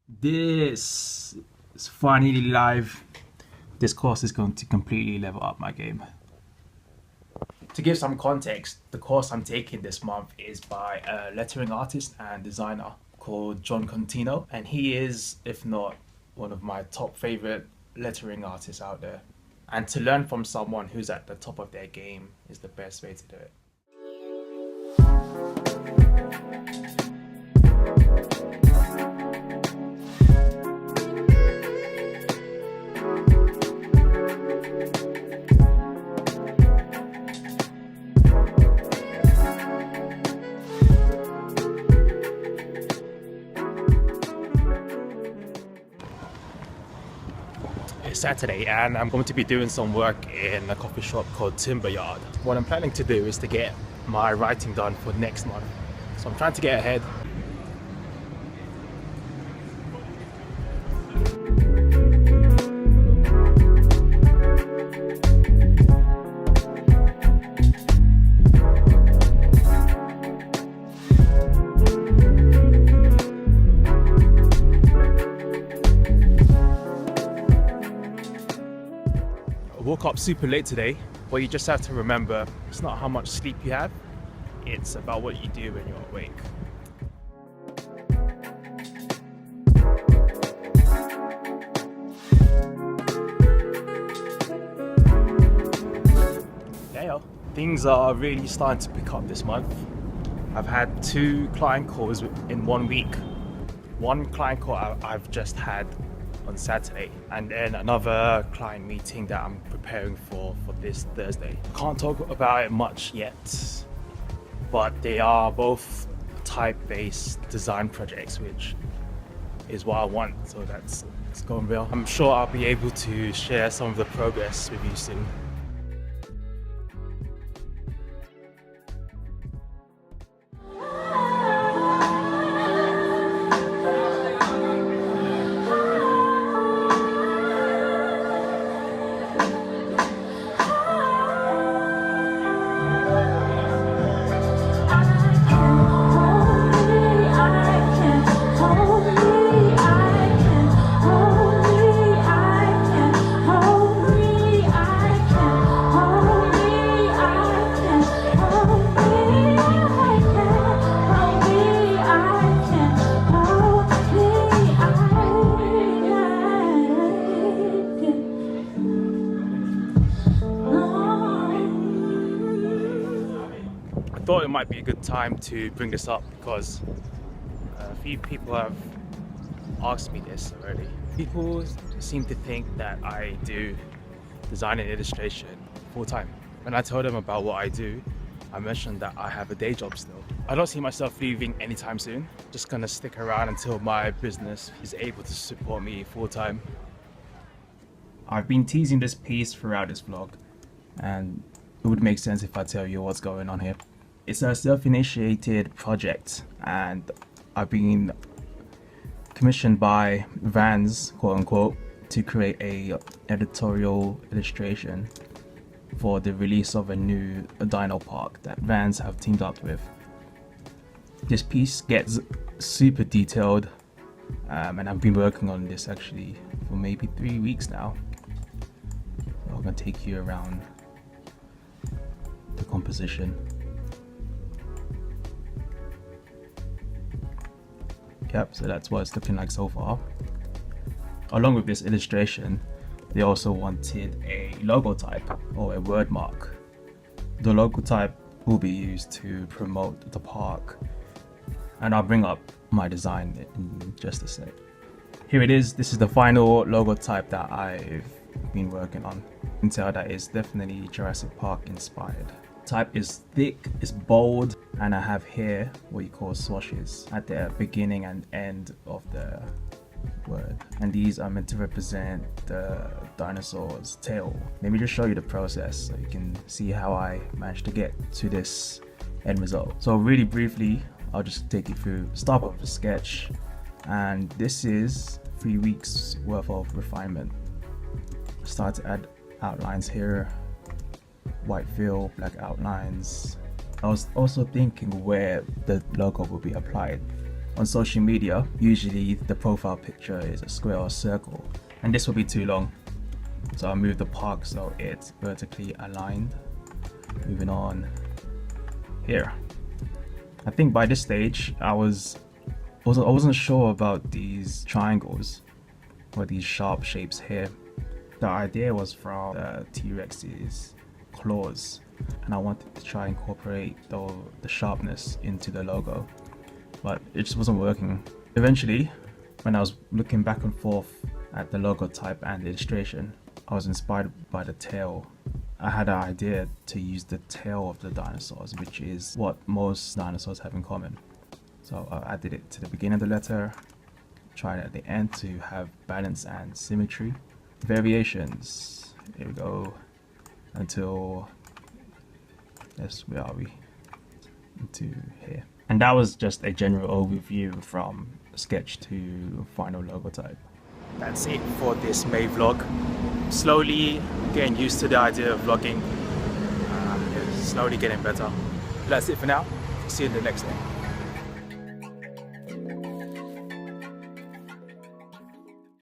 This is finally live. This course is going to completely level up my game. To give some context, the course I'm taking this month is by a lettering artist and designer called John Contino, and he is, if not one of my top favorite lettering artists out there. And to learn from someone who's at the top of their game is the best way to do it. It's Saturday and I'm going to be doing some work in a coffee shop called Timber Yard. What I'm planning to do is to get my writing done for next month. So I'm trying to get ahead. I woke up super late today, but you just have to remember it's not how much sleep you have, it's about what you do when you're awake. Yeah, yo. Things are really starting to pick up this month. I've had 2 client calls in 1 week. One client call I've just had on Saturday, and then another client meeting that I'm preparing for this Thursday. Can't talk about it much yet, but they are both type-based design projects, which is what I want, so it's going well. I'm sure I'll be able to share some of the progress with you soon. I thought it might be a good time to bring this up because a few people have asked me this already. People seem to think that I do design and illustration full-time. When I told them about what I do, I mentioned that I have a day job still. I don't see myself leaving anytime soon. Just gonna stick around until my business is able to support me full-time. I've been teasing this piece throughout this vlog, and it would make sense if I tell you what's going on here. It's a self-initiated project, and I've been commissioned by Vans, quote unquote, to create a editorial illustration for the release of a new Dino park that Vans have teamed up with. This piece gets super detailed, and I've been working on this actually for maybe 3 weeks now. So I'm gonna take you around the composition. Yep, so that's what it's looking like so far. Along with this illustration, they also wanted a logo type or a word mark. The logo type will be used to promote the park, and I'll bring up my design in just a sec. Here it is. This is the final logo type that I've been working on. You can tell that it's definitely Jurassic Park inspired. Type is thick, it's bold, and I have here what you call swashes at the beginning and end of the word, and these are meant to represent the dinosaur's tail. Let me just show you the process so you can see how I managed to get to this end result. So really briefly, I'll just take you through. Start off with a sketch, and this is 3 weeks worth of refinement. Start to add outlines here, white fill, black outlines. I was also thinking where the logo will be applied. On social media, usually the profile picture is a square or a circle, and this will be too long. So I'll move the park so it's vertically aligned. Moving on here. I think by this stage I wasn't sure about these triangles or these sharp shapes here. The idea was from the T-Rex's claws, and I wanted to try and incorporate the sharpness into the logo, but it just wasn't working. Eventually, when I was looking back and forth at the logo type and the illustration, I was inspired by the tail. I had an idea to use the tail of the dinosaurs, which is what most dinosaurs have in common. So I added it to the beginning of the letter, tried at the end to have balance and symmetry. Variations, here we go, until, yes, where are we? Into here. And that was just a general overview from sketch to final logo type. That's it for this May vlog. Slowly getting used to the idea of vlogging. It's slowly getting better. That's it for now. See you in the next one.